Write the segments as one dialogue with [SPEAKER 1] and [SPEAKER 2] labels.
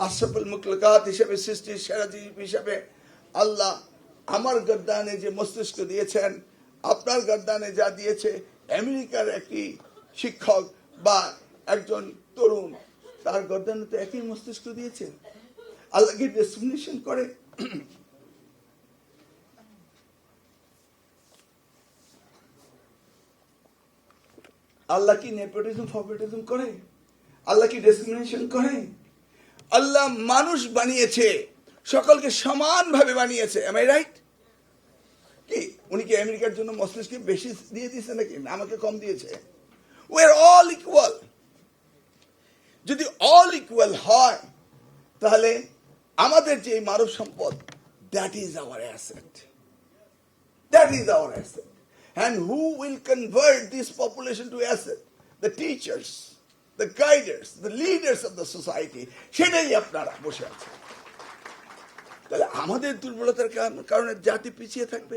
[SPEAKER 1] আশরাফুল মুখলুকাত হিসেবে, সৃষ্টির সেরা জীব হিসেবে আল্লাহ আমার গর্দানে যে মস্তিষ্ক দিয়েছেন, আপনার গর্দানে যা দিয়েছে, আমেরিকার একটি শিক্ষক বা একজন তরুণ তার গর্দানে তো একই মস্তিষ্ক দিয়েছেন। আল্লাহ কি ডিসক্রিমিনেশন করে? আল্লাহ কি নেপোটিজম ফেভারিটিজম করে? আল্লাহ কি ডিসক্রিমিনেশন করে? আল্লাহ মানুষ বানিয়েছে, সকলকে সমানভাবে বানিয়েছে। Am I right? কি উনি কি আমেরিকার জন্য মস্তিষ্ক বেশি দিয়ে দিয়েছে নাকি আমাকে কম দিয়েছে? We are all equal. যদি অল ইকুয়াল হয় তাহলে আমাদের যে মানব সম্পদ, that is our asset, that is our asset. And who will convert this population to asset? The teachers, the guiders, the leaders of the society. সেটাই আপনারা বসে আছেন। তাহলে আমাদের দুর্বলতার কারণে জাতি পিছিয়ে থাকবে?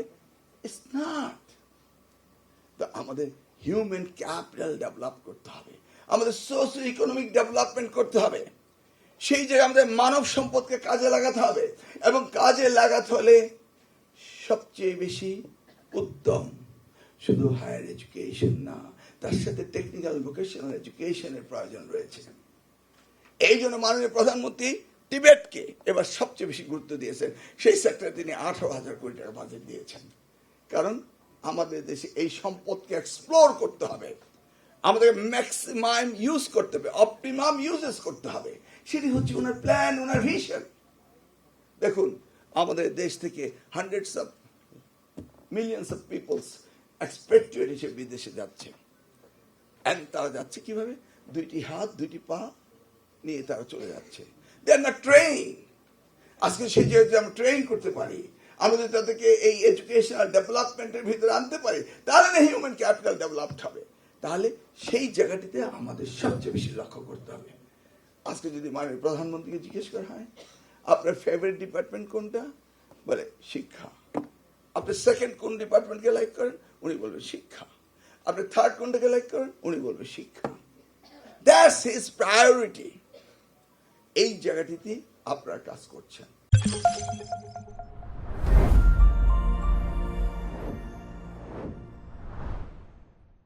[SPEAKER 1] It's not. তো আমাদের হিউম্যান ক্যাপিটাল ডেভেলপ করতে হবে, আমাদের সোশিও ইকোনমিক ডেভেলপমেন্ট করতে হবে। সেই জায়গায় আমাদের মানব সম্পদকে কাজে লাগাতে হবে, এবং কাজে লাগাতে হলে সবচেয়ে বেশি উত্তম শুধু হায়ার এডুকেশন না, তার সাথে টেকনিক্যাল ভোকেশনাল এডুকেশনের প্রয়োজন রয়েছে। এই জন্য মাননীয় প্রধানমন্ত্রী টিবেটকে এবার সবচেয়ে বেশি গুরুত্ব দিয়েছেন। সেই সেক্টরে তিনি 18,000 কোটি টাকা বাজেট দিয়েছেন। কারণ আমাদের দেশে এই সম্পদকে এক্সপ্লোর করতে হবে, আমাদের ম্যাক্সিমাম ইউজ করতে হবে, অপটিমাম ইউজেস করতে হবে। সেটি হচ্ছে ওনার প্ল্যান, ওনার ভিশন। দেখুন, আমাদের দেশ থেকে hundreds of millions of peoples expected হিসেবে বিদেশে যাচ্ছে। এন্ড তারা যাচ্ছে কিভাবে? দুইটি হাত দুইটি পা নিয়ে তারা চলে যাচ্ছে। দে আর নট ট্রেইন। আজকে সেই জায়গায় আমরা ট্রেন করতে পারি, আমাদের তাদেরকে এই এডুকেশনাল ডেভেলপমেন্টের ভিতরে আনতে পারি, তাহলে না হিউম্যান ক্যাপিটাল ডেভেলপড হবে। তাহলে সেই জায়গাটিতে আমাদের সবচেয়ে বেশি লক্ষ্য করতে হবে। আজকে যদি মাননীয় প্রধানমন্ত্রীকে জিজ্ঞেস করা হয় আপনার ফেভারিট ডিপার্টমেন্ট কোনটা, বলে শিক্ষা। আপনি সেকেন্ড কোন ডিপার্টমেন্টকে লাইক করেন, উনি বলবেন শিক্ষা। আপনি থার্ড কোনটাকে লাইক করেন, উনি বলবেন শিক্ষা। That's his priority. এই জায়গাটিতে আপনারা কাজ করছেন।